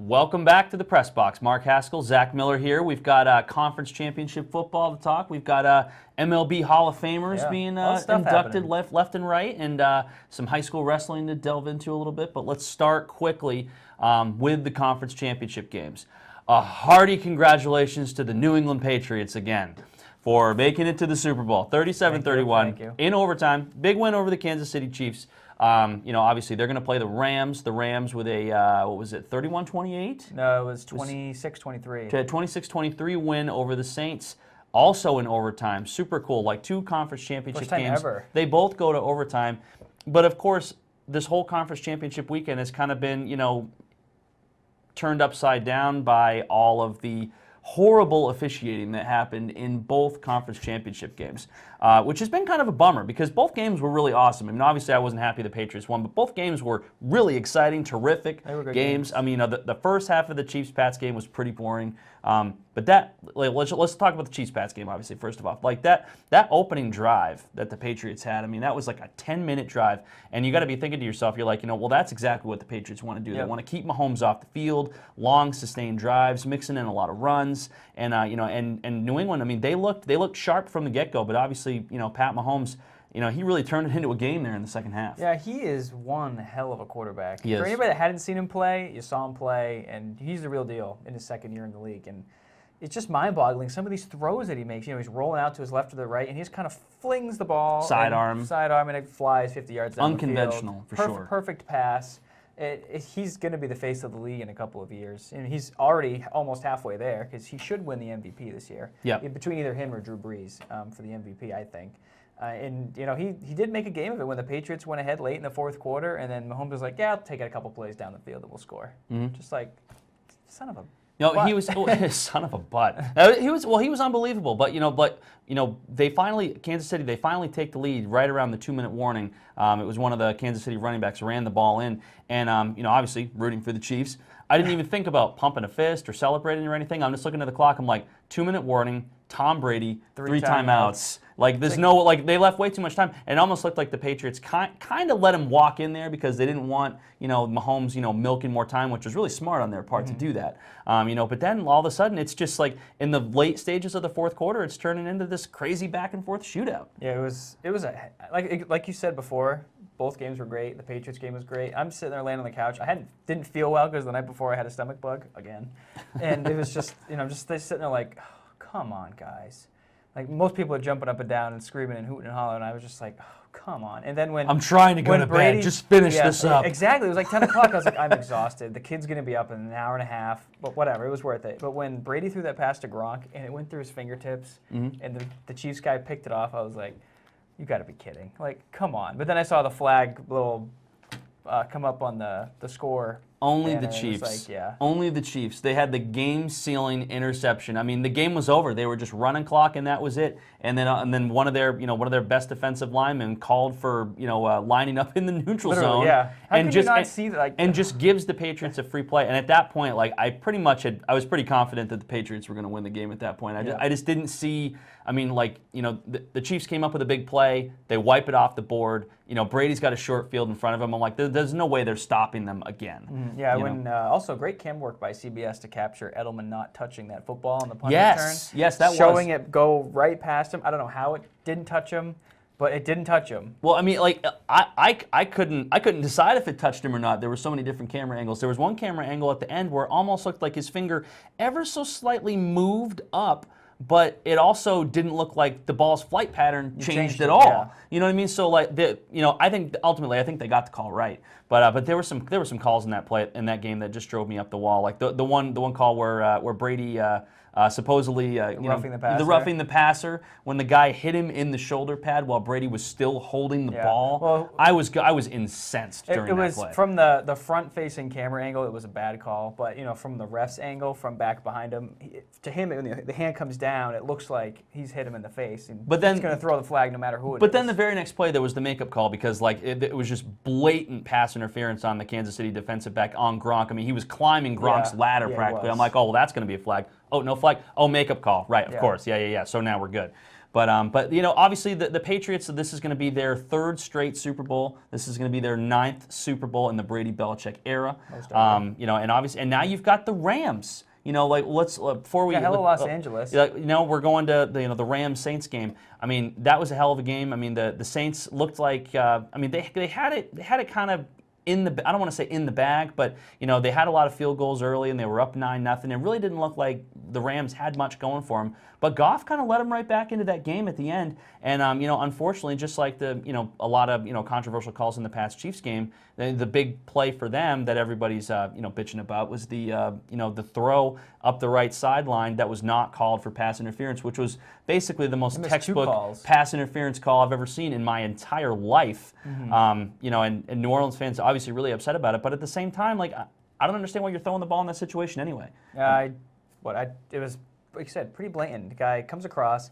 Welcome back to the Press Box. Mark Haskell, Zach Miller here. We've got conference championship football to talk. We've got MLB Hall of Famers being inducted left and right, and some high school wrestling to delve into a little bit. But let's start quickly with the conference championship games. A hearty congratulations to the New England Patriots again for making it to the Super Bowl. 37-31 in overtime. Big win over the Kansas City Chiefs. Obviously they're going to play the Rams. The Rams with a, 31-28? No, it was 26-23. 26-23 win over the Saints. Also in overtime. Super cool. Like two conference championship First time games. Ever. They both go to overtime. But of course, this whole conference championship weekend has kind of been, turned upside down by all of the horrible officiating that happened in both conference championship games, which has been kind of a bummer because both games were really awesome. I mean, obviously I wasn't happy the Patriots won, but both games were really exciting, terrific games. I mean, the first half of the Chiefs-Pats game was pretty boring. But let's talk about the Chiefs-Pats game, obviously, first of all. Like that opening drive that the Patriots had, I mean, that was like a 10-minute drive. And you got to be thinking to yourself, you're like, well, that's exactly what the Patriots want to do. Yep. They want to keep Mahomes off the field, long, sustained drives, mixing in a lot of runs. And, and New England, I mean, they looked sharp from the get-go. But obviously, Pat Mahomes, he really turned it into a game there in the second half. Yeah, he is one hell of a quarterback. For anybody that hadn't seen him play, you saw him play, and he's the real deal in his second year in the league. And it's just mind-boggling. Some of these throws that he makes, he's rolling out to his left or the right, and he just kind of flings the ball. Sidearm, and it flies 50 yards down the field. Unconventional, for sure. Perfect pass. He's going to be the face of the league in a couple of years. And he's already almost halfway there because he should win the MVP this year. Yeah. Between either him or Drew Brees for the MVP, I think. He did make a game of it when the Patriots went ahead late in the fourth quarter, and then Mahomes was like, "Yeah, I'll take it a couple plays down the field and we'll score." Mm-hmm. Just like, son of a. No, he was son of a butt. He was unbelievable. But they finally, Kansas City, they finally take the lead right around the 2-minute warning. It was one of the Kansas City running backs ran the ball in, and obviously rooting for the Chiefs. I didn't even think about pumping a fist or celebrating or anything. I'm just looking at the clock. I'm like, 2-minute warning, Tom Brady, three timeouts. Like there's they left way too much time. And it almost looked like the Patriots kind of let him walk in there because they didn't want, Mahomes, milking more time, which was really smart on their part to do that. But then all of a sudden it's just like in the late stages of the fourth quarter, it's turning into this crazy back and forth shootout. Yeah, it was like you said before. Both games were great. The Patriots game was great. I'm sitting there laying on the couch. I didn't feel well because the night before I had a stomach bug again, and it was just just sitting there like, oh, come on, guys. Like most people are jumping up and down and screaming and hooting and hollering. And I was just like, oh, come on. And then when I'm trying to go to bed, just finish this up. Exactly. It was like 10 o'clock. I was like, I'm exhausted. The kid's gonna be up in an hour and a half, but whatever. It was worth it. But when Brady threw that pass to Gronk and it went through his fingertips, and the Chiefs guy picked it off, I was like, you got to be kidding. Like, come on. But then I saw the flag little come up on the score. Only the Chiefs. Only the Chiefs. They had the game-sealing interception. I mean, the game was over. They were just running clock, and that was it. And then one of their best defensive linemen called for lining up in the neutral zone. Yeah. How and could you not see that? And just gives the Patriots a free play. And at that point, I was pretty confident that the Patriots were going to win the game at that point. I just didn't see. I mean, the Chiefs came up with a big play. They wipe it off the board. Brady's got a short field in front of him. I'm like, there's no way they're stopping them again. Yeah, also great cam work by CBS to capture Edelman not touching that football on the punt return. Yes, that was. Showing it go right past him. I don't know how it didn't touch him, but it didn't touch him. Well, I mean, I couldn't decide if it touched him or not. There were so many different camera angles. There was one camera angle at the end where it almost looked like his finger ever so slightly moved up, but it also didn't look like the ball's flight pattern changed at all. Yeah. You know what I mean? So I think ultimately they got the call right. But there were some calls in that game that just drove me up the wall. Like the one call where Brady supposedly roughing the passer when the guy hit him in the shoulder pad while Brady was still holding the ball. Well, I was incensed during that play. It was from the front-facing camera angle. It was a bad call, but from the ref's angle, from back behind him, when the hand comes down, it looks like he's hit him in the face. But then he's going to throw the flag no matter who it is. But then the very next play, there was the makeup call because it was just blatant pass interference on the Kansas City defensive back on Gronk. I mean, he was climbing Gronk's ladder practically. I'm like, oh, well, that's going to be a flag. Oh, no flag. Oh, makeup call. Right, of course. Yeah. So now we're good. But you know, obviously the Patriots, this is going to be their 3rd straight Super Bowl. This is going to be their 9th Super Bowl in the Brady Belichick era. You know, and obviously, and now you've got the Rams. You know, like before we hello Los Angeles. You know, we're going to the Rams Saints game. I mean, that was a hell of a game. I mean, the Saints looked like I mean they had it kind of in the, I don't want to say in the bag, but you know, they had a lot of field goals early and they were up 9-0. It really didn't look like the Rams had much going for them. But Goff kind of led them right back into that game at the end. And you know, unfortunately, just like the a lot of controversial calls in the past Chiefs game, the big play for them that everybody's bitching about was the the throw up the right sideline that was not called for pass interference, which was basically the most textbook pass interference call I've ever seen in my entire life. And New Orleans fans obviously really upset about it, but at the same time, like I don't understand why you're throwing the ball in that situation anyway. It was, like you said, pretty blatant. The guy comes across,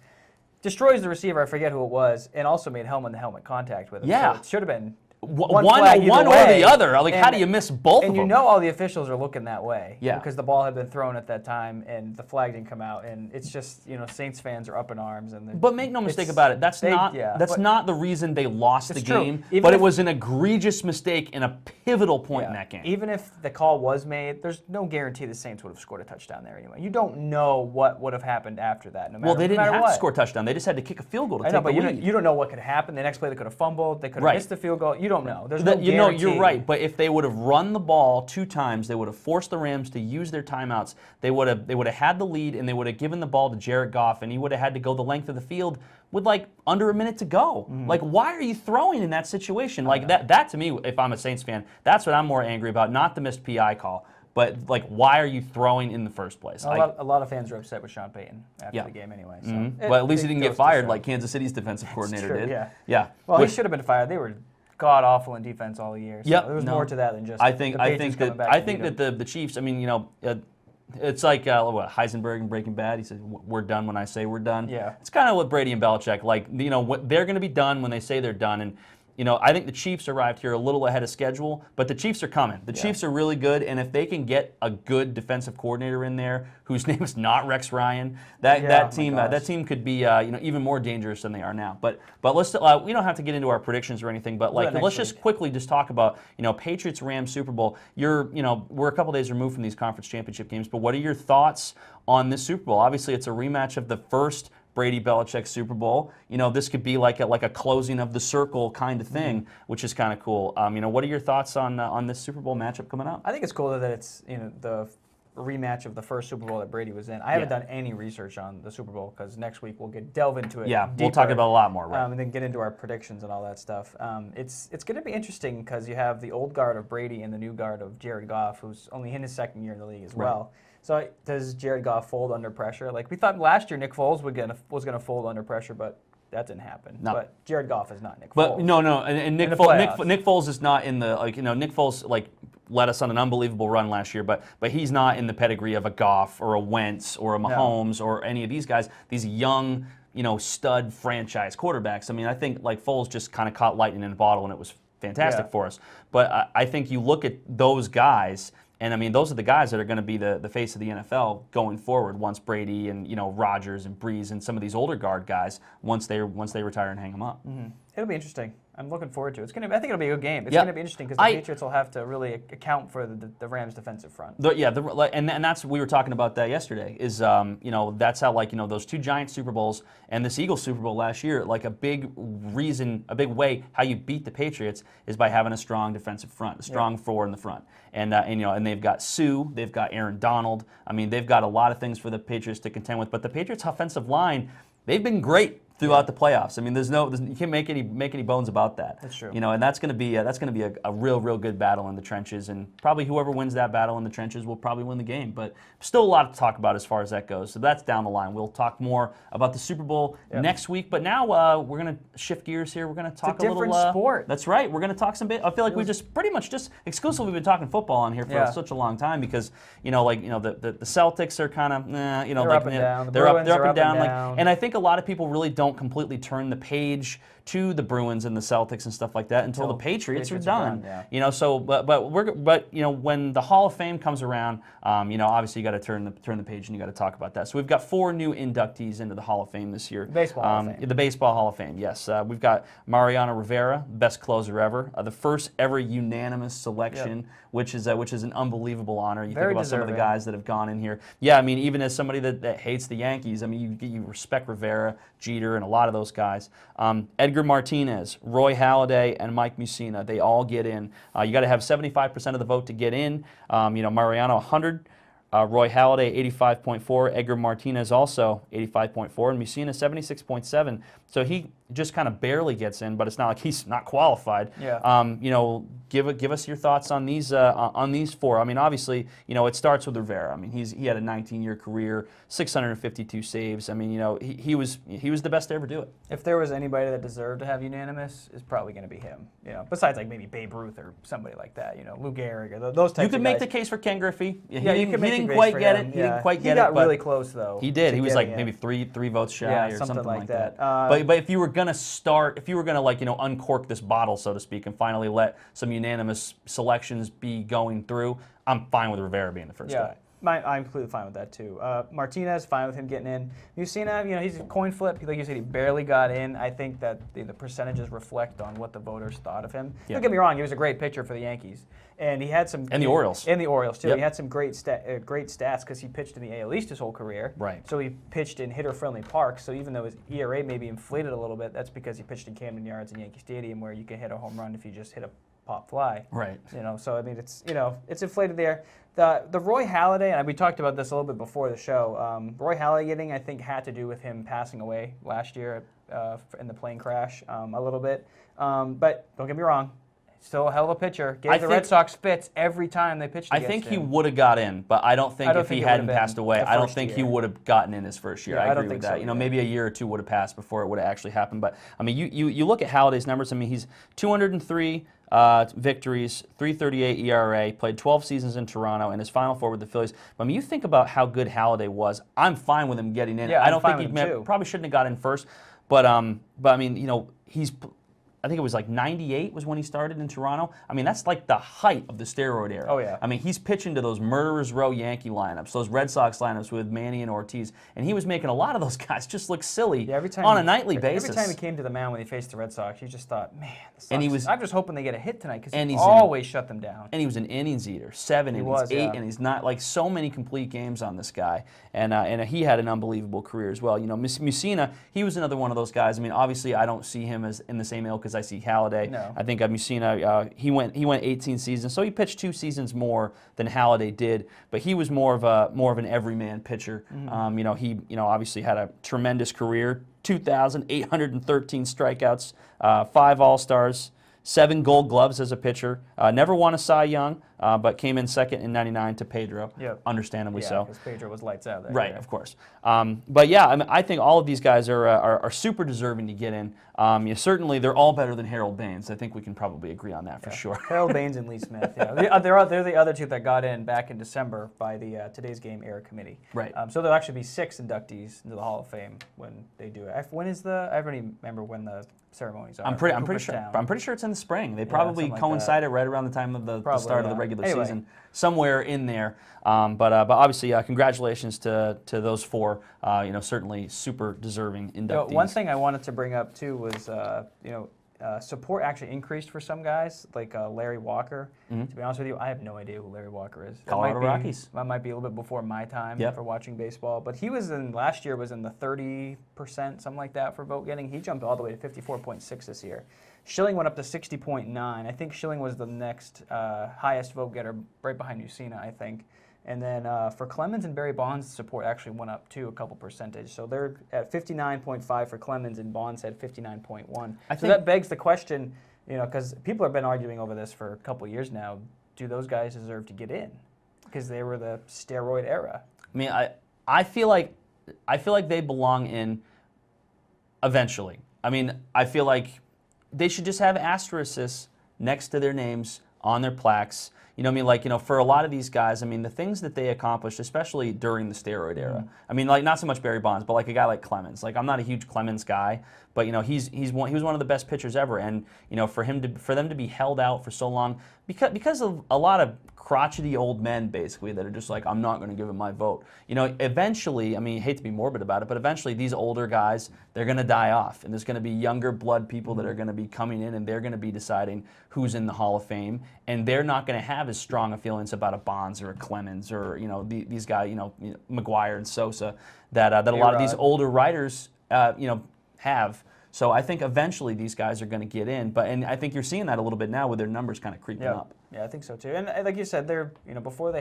destroys the receiver, I forget who it was, and also made helmet-to-helmet contact with him. Yeah. So it should have been one or the other. Like, how do you miss both of them? And you know all the officials are looking that way. Yeah. Because the ball had been thrown at that time, and the flag didn't come out. And it's just, Saints fans are up in arms. But make no mistake about it. That's not the reason they lost the game. But it was an egregious mistake in a pivotal point in that game. Even if the call was made, there's no guarantee the Saints would have scored a touchdown there anyway. You don't know what would have happened after that. No matter, well, they didn't have to score a touchdown. They just had to kick a field goal to take the lead. You don't know what could happen. The next play they could have fumbled. They could have missed the field goal. You don't know. There's no guarantee. You're right. But if they would have run the ball 2 times, they would have forced the Rams to use their timeouts. They would have had the lead, and they would have given the ball to Jared Goff, and he would have had to go the length of the field with like under a minute to go. Like, why are you throwing in that situation? Like that to me, if I'm a Saints fan, that's what I'm more angry about. Not the missed PI call, but like, why are you throwing in the first place? A lot of fans are upset with Sean Payton after the game anyway. So well, at least he didn't get fired like Kansas City's defensive coordinator did. Yeah. Well, he should have been fired. They were god awful in defense all year. So there was more to that than just. I think that the Chiefs. I mean, it's like Heisenberg in Breaking Bad. He said, "We're done when I say we're done." Yeah. It's kind of what Brady and Belichick like. They're going to be done when they say they're done. And I think the Chiefs arrived here a little ahead of schedule, but the Chiefs are coming. The Chiefs are really good, and if they can get a good defensive coordinator in there, whose name is not Rex Ryan, that team could be even more dangerous than they are now. But let's we don't have to get into our predictions or anything, but let's just quickly just talk about Patriots Rams Super Bowl. We're a couple days removed from these conference championship games, but what are your thoughts on this Super Bowl? Obviously, it's a rematch of the first Brady Belichick Super Bowl. This could be like a closing of the circle kind of thing, which is kind of cool. What are your thoughts on this Super Bowl matchup coming up? I think it's cool that it's the rematch of the first Super Bowl that Brady was in. I haven't done any research on the Super Bowl because next week we'll delve into it. Yeah, deeper, we'll talk about a lot more, right? And then get into our predictions and all that stuff. It's going to be interesting because you have the old guard of Brady and the new guard of Jared Goff, who's only in his second year in the league as well. So does Jared Goff fold under pressure? Like we thought last year, Nick Foles was going to fold under pressure, but that didn't happen. No. But Jared Goff is not Nick Foles. But no, and Nick Foles is not in the Nick Foles led us on an unbelievable run last year, but he's not in the pedigree of a Goff or a Wentz or a Mahomes or any of these guys. These young stud franchise quarterbacks. I mean, I think like Foles just kind of caught lightning in a bottle, and it was fantastic for us. But I think you look at those guys. And I mean, those are the guys that are going to be the face of the NFL going forward once Brady and Rodgers and Breeze and some of these older guard guys once they retire and hang them up. It'll be interesting. I'm looking forward to it. I think it'll be a good game. It's going to be interesting because the Patriots will have to really account for the Rams' defensive front. And that's we were talking about that yesterday. Is that's how those 2 Giants Super Bowls and this Eagles Super Bowl last year, like a big way how you beat the Patriots is by having a strong defensive front, a strong 4 in the front, and they've got Sue, they've got Aaron Donald. I mean, they've got a lot of things for the Patriots to contend with. But the Patriots' offensive line, they've been great throughout the playoffs. I mean, you can't make any bones about that. That's true. And that's going to be a real good battle in the trenches, and probably whoever wins that battle in the trenches will probably win the game. But still a lot to talk about as far as that goes. So that's down the line. We'll talk more about the Super Bowl next week. But now we're going to shift gears here. We're going to talk a different sport. That's right. We're going to talk some bit. I feel like we've just pretty much just exclusively been talking football on here for such a long time because the Celtics are kind of they're up and down. They're up and down. And I think a lot of people really don't don't completely turn the page to the Bruins and the Celtics and stuff like that until the Patriots are done. Yeah. You know, so but you know, when the Hall of Fame comes around, you know, obviously you got to turn the page and you got to talk about that. So we've got 4 new inductees into the Hall of Fame this year. Baseball Hall of Fame. The Baseball Hall of Fame, yes. We've got Mariano Rivera, best closer ever, the first ever unanimous selection, which is an unbelievable honor. You Very think about some of the guys that have gone in here. Yeah, I mean, even as somebody that hates the Yankees, I mean, you respect Rivera, Jeter, and a lot of those guys. Edgar Martinez, Roy Halladay, and Mike Mussina, they all get in. You got to have 75% of the vote to get in. You know, Mariano 100. Roy Halladay 85.4, Edgar Martinez also 85.4, and Mussina 76.7. So he just kind of barely gets in, but it's not like he's not qualified. Yeah. You know, give us your thoughts on these 4. I mean, obviously, you know, it starts with Rivera. I mean, he had a 19-year career, 652 saves. I mean, you know, he was the best to ever do it. If there was anybody that deserved to have unanimous, it's probably going to be him. You know, besides like maybe Babe Ruth or somebody like that. You know, Lou Gehrig or those types. You could of make guys. the case for Ken Griffey. You could make he didn't the case quite for get him. it. He didn't quite get He it. got But really close though. he did. He was like in. maybe three votes shy or something like that. But But if you were gonna start, if you were gonna like, you know, uncork this bottle, so to speak, and finally let some unanimous selections be going through, I'm fine with Rivera being the first guy. I'm completely fine with that too. Martinez, fine with him getting in. Mussina, you know, he's a coin flip. Like you said, he barely got in. I think that the percentages reflect on what the voters thought of him. Yeah. Don't get me wrong, he was a great pitcher for the Yankees, and he had some. And the Orioles. And the Orioles too. Yep. He had some great stats because he pitched in the AL East his whole career. Right. So he pitched in hitter-friendly parks. So even though his ERA maybe inflated a little bit, that's because he pitched in Camden Yards and Yankee Stadium, where you can hit a home run if you just hit a pop fly. Right. You know, so I mean, it's, you know, it's inflated there. The Roy Halladay, and we talked about this a little bit before the show. Roy Halladay getting, I think, had to do with him passing away last year in the plane crash a little bit. But don't get me wrong, still a hell of a pitcher. Gave the Red Sox fits every time they pitched against him. I think he would have got in, but I don't think if he hadn't passed away, I don't think he would have gotten in his first year. Yeah, I don't agree think with that. so You know, either. maybe a year or two would have passed before it would have actually happened. But I mean, you look at Halladay's numbers. I mean, he's 203 victories, 3.38 ERA, played 12 seasons in Toronto, and his final 4 with the Phillies. But I mean, you think about how good Halladay was. I'm fine with him getting in. Yeah, I don't I'm think fine with him too. probably shouldn't have got in first. But I mean, you know, I think it was like 98 was when he started in Toronto. I mean, that's like the height of the steroid era. Oh, yeah. I mean, he's pitching to those murderers row Yankee lineups, those Red Sox lineups with Manny and Ortiz, and he was making a lot of those guys just look silly on a nightly basis. Every time he came to the mound when he faced the Red Sox, you just thought, man, the Sox, And he was- I'm just hoping they get a hit tonight because And he he's always shut them down. And he was an innings eater, 7 innings, was, 8 yeah. innings, not like so many complete games on this guy. And he had an unbelievable career as well. You know, Mussina, he was another one of those guys. I mean, obviously, I don't see him as in the same ilk as I see Halladay. No. I think Mussina, he went 18 seasons, so he pitched 2 seasons more than Halladay did. But he was more of an everyman pitcher. Mm-hmm. You know, he obviously had a tremendous career. 2,813 strikeouts, 5 All-Stars, 7 Gold Gloves as a pitcher. Never won a Cy Young, but came in second in '99 to Pedro. Yep. Understandably so. because Pedro was lights out there. Right, of course. But yeah, I mean, I think all of these guys are super deserving to get in. Certainly, they're all better than Harold Baines. I think we can probably agree on that for sure. Harold Baines and Lee Smith. Yeah, they're the other 2 that got in back in December by the Today's Game Era Committee. Right. So there'll actually be 6 inductees into the Hall of Fame when they do it. When is I don't even remember when the ceremonies are. I'm pretty sure it's in the spring. They probably something like coincided right around the time of the start of the regular Anyway. season, somewhere in there. But obviously, congratulations to those 4. Certainly super deserving inductees. One thing I wanted to bring up too was support actually increased for some guys, like Larry Walker. To be honest with you, I have no idea who Larry Walker is. Colorado Rockies. That might be a little bit before my time Yep. for watching baseball, but he was last year was in the 30%, something like that for vote getting. He jumped all the way to 54.6 this year. Schilling went up to 60.9. I think Schilling was the next highest vote getter, right behind Mussina, I think. And then for Clemens and Barry Bonds, support actually went up too, a couple percentage. So they're at 59.5 for Clemens, and Bonds had 59.1. So that begs the question, because people have been arguing over this for a couple years now. Do those guys deserve to get in? Because they were the steroid era. I mean, I feel like they belong in eventually. I mean, I feel like they should just have asterisks next to their names on their plaques. You know what I mean? Like, you know, for a lot of these guys, I mean, the things that they accomplished, especially during the steroid era. I mean, like, not so much Barry Bonds, but like a guy like Clemens. Like, I'm not a huge Clemens guy, but, you know, he was one of the best pitchers ever. And, you know, for them to be held out for so long, because of a lot of crotchety old men, basically, that are just like, I'm not going to give him my vote. You know, eventually, I mean, I hate to be morbid about it, but eventually these older guys, they're going to die off. And there's going to be younger blood people that are going to be coming in, and they're going to be deciding who's in the Hall of Fame. And they're not going to have as strong a feelings about a Bonds or a Clemens or, you know, these guys, you know, McGuire and Sosa, that a lot of these older writers, you know, have. So I think eventually these guys are going to get in, and I think you're seeing that a little bit now with their numbers kind of creeping up. Yeah, I think so too. And like you said, they're, you know, before they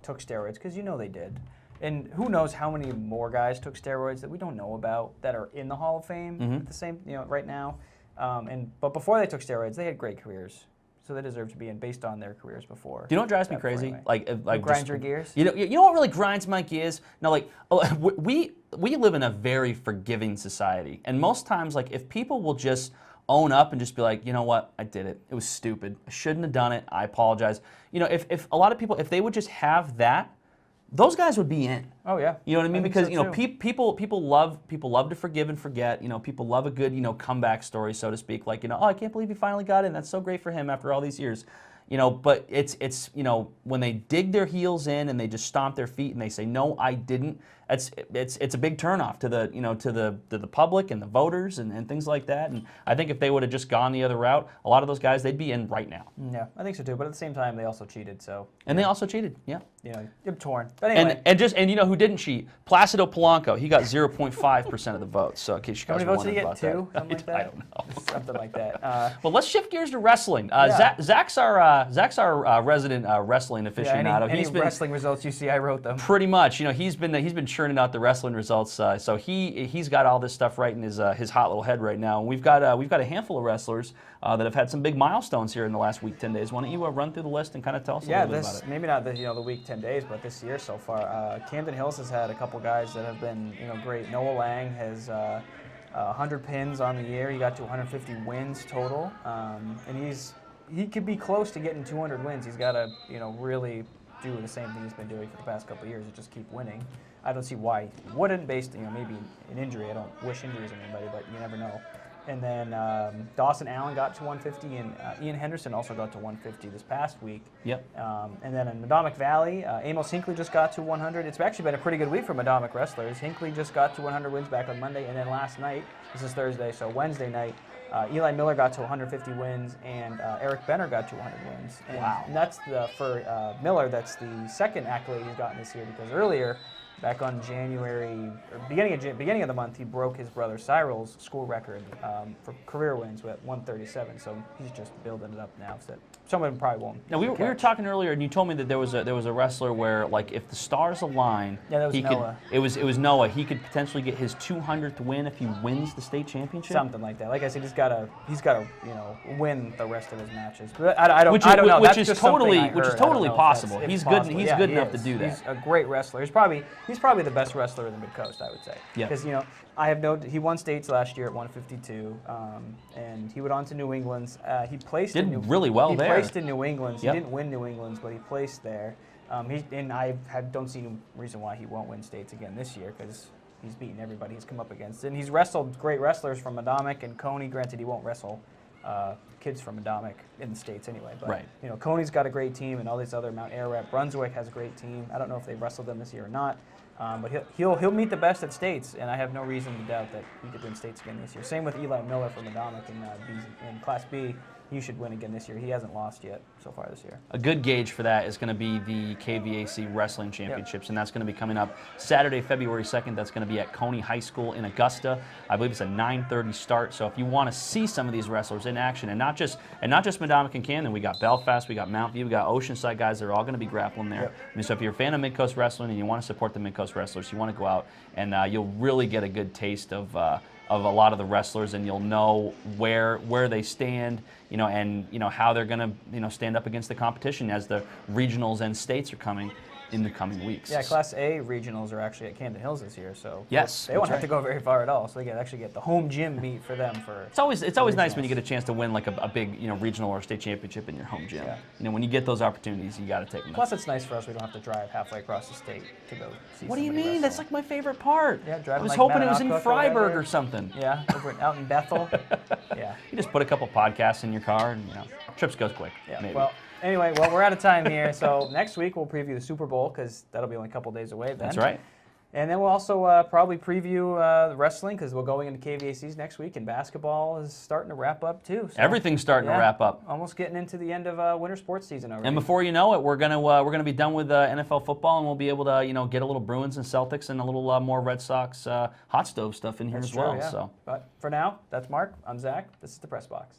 took steroids, because you know they did. And who knows how many more guys took steroids that we don't know about that are in the Hall of Fame at the same, you know, right now. But before they took steroids, they had great careers. So they deserve to be in based on their careers before. Do you know what drives me crazy? Like grinds your gears? You know what really grinds my gears? No, like we live in a very forgiving society, and most times, like, if people will just own up and just be like, you know what, I did it. It was stupid. I shouldn't have done it. I apologize. You know, if a lot of people, if they would just have that, those guys would be in. Oh yeah. You know what I mean? Because so, you know, people love to forgive and forget. You know, people love a good, you know, comeback story, so to speak. Like, you know, oh, I can't believe he finally got in. That's so great for him after all these years. You know, but it's you know, when they dig their heels in and they just stomp their feet and they say, no, I didn't. It's a big turnoff to the, you know, to the public and the voters and things like that. And I think if they would have just gone the other route, a lot of those guys, they'd be in right now. Yeah, I think so too. But at the same time, they also cheated. So. And they also cheated. Yeah. You know, you're torn. But anyway. And you know who didn't cheat? Placido Polanco. He got 0.5% of the votes. So in case you guys how many votes did he about get? 2? that. Something like that. I don't know. Something like that. Well, let's shift gears to wrestling. Zach's our resident wrestling aficionado. Any wrestling results you see, I wrote them. Pretty much. You know, he's been churning out the wrestling results. So he's got all this stuff right in his hot little head right now. And we've got a handful of wrestlers that have had some big milestones here in the last week, 10 days. Why don't you run through the list and kind of tell us a little bit about it? Maybe not the week 10 days, but this year so far. Camden Hills has had a couple guys that have been, you know, great. Noah Lang has 100 pins on the year. He got to 150 wins total, and he could be close to getting 200 wins. He's got to, you know, really do the same thing he's been doing for the past couple of years, and just keep winning. I don't see why he wouldn't, based, you know, maybe an injury. I don't wish injuries on anybody, but you never know. And then Dawson Allen got to 150, and Ian Henderson also got to 150 this past week. Yep. And then in Madomic Valley, Amos Hinckley just got to 100. It's actually been a pretty good week for Madomic wrestlers. Hinckley just got to 100 wins back on Monday, and then last night, this is Thursday, so Wednesday night, Eli Miller got to 150 wins, and Eric Benner got to 100 wins. And, wow. And that's for Miller, that's the second accolade he's gotten this year, because earlier, back on beginning of the month, he broke his brother Cyril's school record for career wins at 137. So he's just building it up now. So someone probably won't. Now we were talking earlier, and you told me that there was a wrestler where, like, if the stars align, yeah, that was Noah. It was Noah. He could potentially get his 200th win if he wins the state championship. Something like that. Like I said, he's got to you know, win the rest of his matches. But I don't know. Which is totally possible. He's good. He's good enough to do that. He's a great wrestler. He's probably the best wrestler in the Mid-Coast, I would say. Yeah. Because, you know, he won states last year at 152, and he went on to New England's. He placed really well there. He placed in New England's. Yep. He didn't win New England's, but he placed there. And I don't see any reason why he won't win states again this year, because he's beaten everybody he's come up against. And he's wrestled great wrestlers from Madomic and Coney. Granted, he won't wrestle kids from Madomic in the States anyway. But, right. You know, Coney's got a great team, and all these other Mount Ararat. Brunswick has a great team. I don't know if they've wrestled them this year or not. But he'll meet the best at states, and I have no reason to doubt that he could win states again this year. Same with Eli Miller from Madomic in Class B. He should win again this year. He hasn't lost yet so far this year. A good gauge for that is going to be the KVAC Wrestling Championships, and that's going to be coming up Saturday, February 2nd. That's going to be at Coney High School in Augusta. I believe it's a 9:30 start. So if you want to see some of these wrestlers in action, and not just Madomic and Camden, we got Belfast, we got Mount View, we got Oceanside guys. They're all going to be grappling there. Yep. I mean, so if you're a fan of Mid-Coast Wrestling and you want to support the Mid-Coast wrestlers, you want to go out and you'll really get a good taste of a lot of the wrestlers, and you'll know where they stand, you know, and you know how they're going to, you know, stand up against the competition as the regionals and states are coming. in the coming weeks. Yeah, Class A regionals are actually at Camden Hills this year, so Yes, they won't that's have to go very far at all. So they can actually get the home gym meet for them for. It's always nice when you regionals. get a chance to win like a big regional or state championship in your home gym. Yeah. When you get those opportunities, you got to take them. Plus, it's nice for us. We don't have to drive halfway across the state to go see. What do you somebody mean? That's wrestle. like my favorite part. Yeah, driving I was like hoping it was in Mananock or Freiburg whatever. or something. Yeah, out in Bethel. Yeah. You just put a couple podcasts in your car, and trips goes quick. Yeah. Maybe. Well, anyway, we're out of time here. So next week we'll preview the Super Bowl because that'll be only a couple days away then. That's right. And then we'll also probably preview wrestling because we're going into KVACs next week, and basketball is starting to wrap up too. So, Everything's starting to wrap up. Almost getting into the end of winter sports season already. And before you know it, we're gonna be done with NFL football, and we'll be able to get a little Bruins and Celtics and a little more Red Sox hot stove stuff in here That's as true, well. yeah. So But for now, that's Mark. I'm Zach. This is the Press Box.